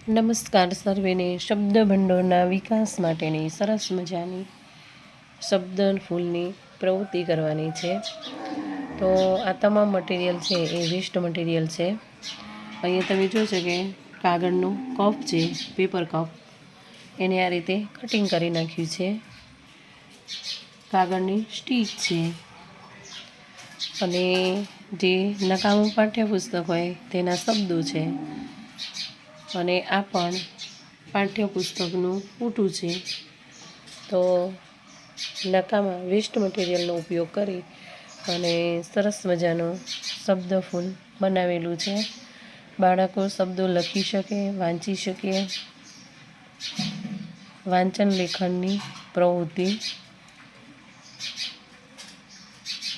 નમસ્કાર સર્વેને. શબ્દ ભંડોળના વિકાસ માટેની સરસ મજાની શબ્દ ફૂલની પ્રવૃત્તિ કરવાની છે. તો આ તમામ મટીરિયલ છે એ વેસ્ટ મટીરિયલ છે. અહીંયા તમે જોશો કે કાગળનું કપ છે, પેપર કપ, એને આ રીતે કટિંગ કરી નાખ્યું છે. કાગળની સ્ટીક છે અને જે નકામું પાઠ્યપુસ્તક હોય તેના શબ્દો છે. અને આ પણ પાઠ્યપુસ્તકનું પૂઠું છે. તો નકામા વેસ્ટ મટીરિયલનો ઉપયોગ કરી અને સરસ મજાનું શબ્દ ફૂલ બનાવેલું છે. બાળકો શબ્દો લખી શકે, વાંચી શકે. વાંચન લેખનની પ્રવૃત્તિ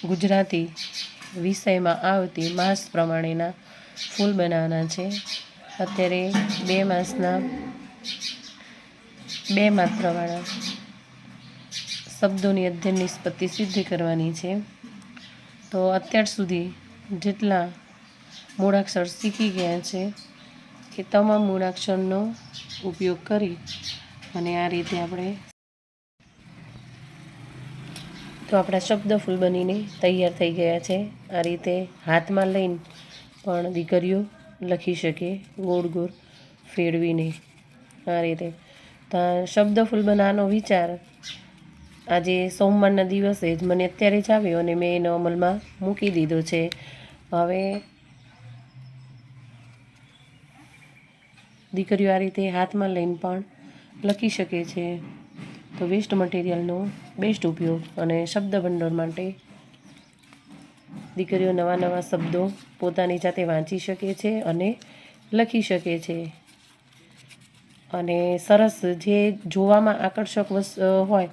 ગુજરાતી વિષયમાં આવતી માસ પ્રમાણેના ફૂલ બનાવવાના છે. અત્યારે 2 માસના 2 માત્રાવાળા શબ્દોની અધ્યયન નિષ્પત્તિ સિદ્ધ કરવાની છે. તો અત્યાર સુધી જેટલા મૂળાક્ષર શીખી ગયા છે એ તમામ મૂળાક્ષરનો ઉપયોગ કરી અને આ રીતે આપણે આપણા શબ્દ ફૂલ બનીને તૈયાર થઈ ગયા છે. આ રીતે હાથમાં લઈને પણ દીકરીઓ લખી શકે, ગોળ ગોળ ફેરવીને. આ રીતે તો શબ્દ ફૂલ બનાવવાનો વિચાર આજે સોમવારના દિવસે જ મને અત્યારે જ આવ્યો અને મેં એનો અમલમાં મૂકી દીધો છે. હવે દીકરીઓ આ રીતે હાથમાં લઈને પણ લખી શકે છે. તો વેસ્ટ મટીરિયલનો બેસ્ટ ઉપયોગ અને શબ્દ ભંડોળ માટે દીકરીઓ નવા નવા શબ્દો પોતાની જાતે વાંચી શકે છે અને લખી શકે છે. અને સરસ જે જોવામાં આકર્ષક હોય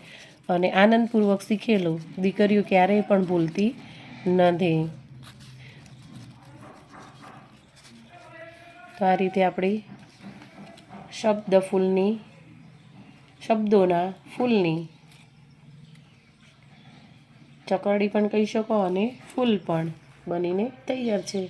અને આનંદપૂર્વક શીખેલું દીકરીઓ ક્યારેય પણ ભૂલતી નથી. તો આ રીતે આપણી શબ્દોના ફૂલની ચકરડી પણ કહી શકો અને ફૂલ પણ બનીને તૈયાર છે.